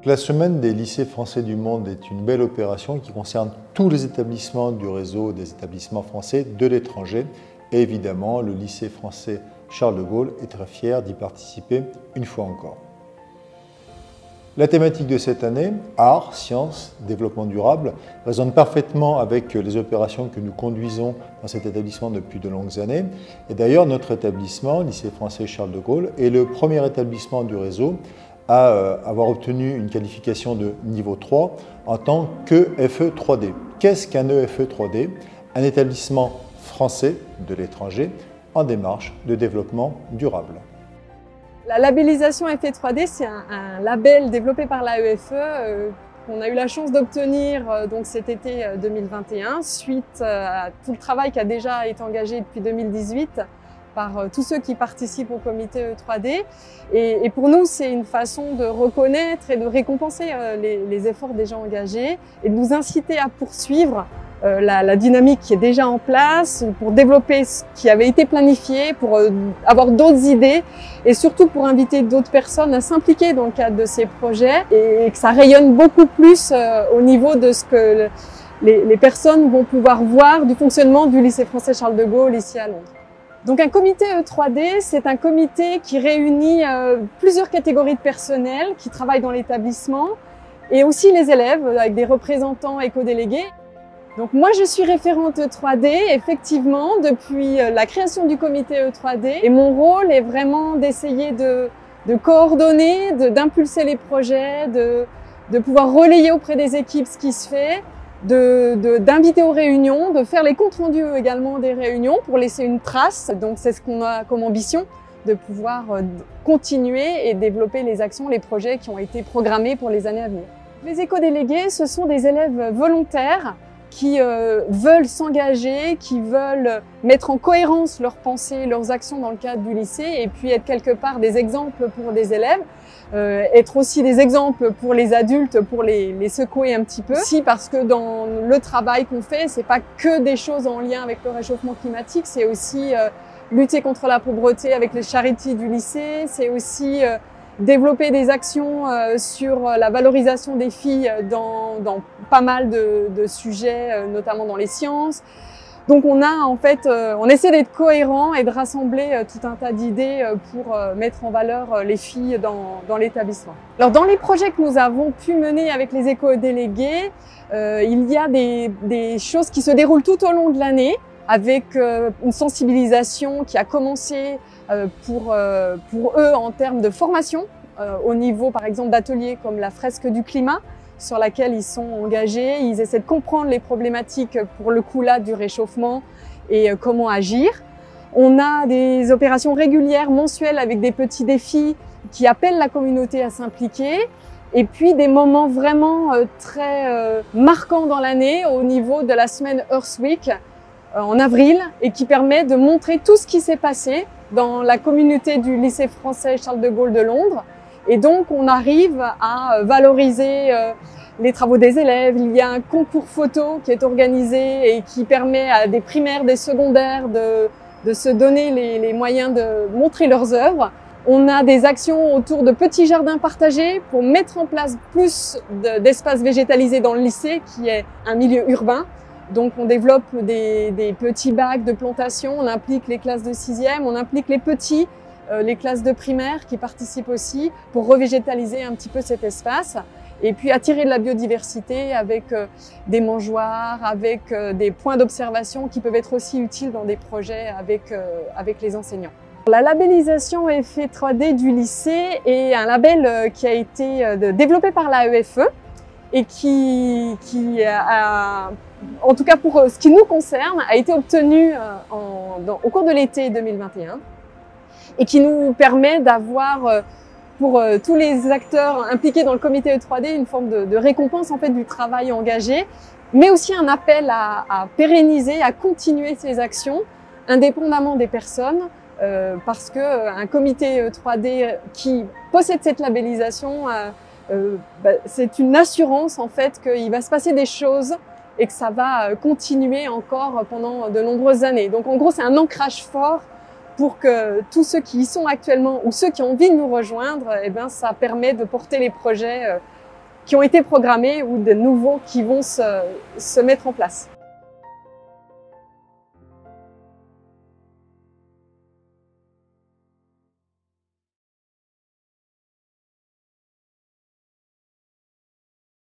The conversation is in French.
La Semaine des lycées français du monde est une belle opération qui concerne tous les établissements du réseau des établissements français de l'étranger. Et évidemment, le lycée français Charles de Gaulle est très fier d'y participer une fois encore. La thématique de cette année, art, sciences, développement durable, résonne parfaitement avec les opérations que nous conduisons dans cet établissement depuis de longues années. Et d'ailleurs, notre établissement, lycée français Charles de Gaulle, est le premier établissement du réseau à avoir obtenu une qualification de niveau 3 en tant qu'EFE 3D. Qu'est-ce qu'un EFE 3D? Un établissement français de l'étranger en démarche de développement durable. La labellisation EFE 3D, c'est un label développé par l'AEFE qu'on a eu la chance d'obtenir donc cet été 2021 suite à tout le travail qui a déjà été engagé depuis 2018 par tous ceux qui participent au comité E3D. Et pour nous, c'est une façon de reconnaître et de récompenser les efforts déjà engagés et de nous inciter à poursuivre la dynamique qui est déjà en place, pour développer ce qui avait été planifié, pour avoir d'autres idées et surtout pour inviter d'autres personnes à s'impliquer dans le cadre de ces projets et que ça rayonne beaucoup plus au niveau de ce que les personnes vont pouvoir voir du fonctionnement du lycée français Charles de Gaulle ici à Londres. Donc un comité E3D, c'est un comité qui réunit plusieurs catégories de personnel qui travaillent dans l'établissement et aussi les élèves avec des représentants éco-délégués. Donc moi je suis référente E3D effectivement depuis la création du comité E3D et mon rôle est vraiment d'essayer de coordonner, d'impulser les projets, de pouvoir relayer auprès des équipes ce qui se fait, d'inviter aux réunions, de faire les comptes rendus également des réunions pour laisser une trace. Donc c'est ce qu'on a comme ambition, de pouvoir continuer et développer les actions, les projets qui ont été programmés pour les années à venir. Les éco-délégués, ce sont des élèves volontaires qui veulent s'engager, qui veulent mettre en cohérence leurs pensées, leurs actions dans le cadre du lycée et puis être quelque part des exemples pour des élèves, être aussi des exemples pour les adultes, pour les secouer un petit peu. Aussi parce que dans le travail qu'on fait, c'est pas que des choses en lien avec le réchauffement climatique, c'est aussi lutter contre la pauvreté avec les charities du lycée, c'est aussi développer des actions sur la valorisation des filles dans pas mal de sujets, notamment dans les sciences. Donc on essaie d'être cohérent et de rassembler tout un tas d'idées pour mettre en valeur les filles dans l'établissement. Alors dans les projets que nous avons pu mener avec les éco-délégués, il y a des choses qui se déroulent tout au long de l'année, avec une sensibilisation qui a commencé pour eux en termes de formation, au niveau par exemple d'ateliers comme la fresque du climat, sur laquelle ils sont engagés. Ils essaient de comprendre les problématiques pour le coup là du réchauffement et comment agir. On a des opérations régulières, mensuelles, avec des petits défis qui appellent la communauté à s'impliquer. Et puis des moments vraiment très marquants dans l'année au niveau de la semaine Earth Week en avril et qui permet de montrer tout ce qui s'est passé dans la communauté du lycée français Charles de Gaulle de Londres. Et donc on arrive à valoriser les travaux des élèves. Il y a un concours photo qui est organisé et qui permet à des primaires, des secondaires de se donner les moyens de montrer leurs œuvres. On a des actions autour de petits jardins partagés pour mettre en place plus d'espaces végétalisés dans le lycée qui est un milieu urbain. Donc on développe des petits bacs de plantation, on implique les classes de 6e, on implique les petits, les classes de primaire qui participent aussi pour revégétaliser un petit peu cet espace et puis attirer de la biodiversité avec des mangeoires, avec des points d'observation qui peuvent être aussi utiles dans des projets avec les enseignants. La labellisation EFE 3D du lycée est un label qui a été développé par l'AEFE et qui a, en tout cas pour ce qui nous concerne, a été obtenu au cours de l'été 2021 et qui nous permet d'avoir pour tous les acteurs impliqués dans le comité E3D une forme de récompense en fait du travail engagé, mais aussi un appel à pérenniser, à continuer ces actions indépendamment des personnes, parce que un comité E3D qui possède cette labellisation, c'est une assurance en fait qu'il va se passer des choses et que ça va continuer encore pendant de nombreuses années. Donc en gros, c'est un ancrage fort pour que tous ceux qui y sont actuellement ou ceux qui ont envie de nous rejoindre, eh ben, ça permet de porter les projets qui ont été programmés ou de nouveaux qui vont se mettre en place.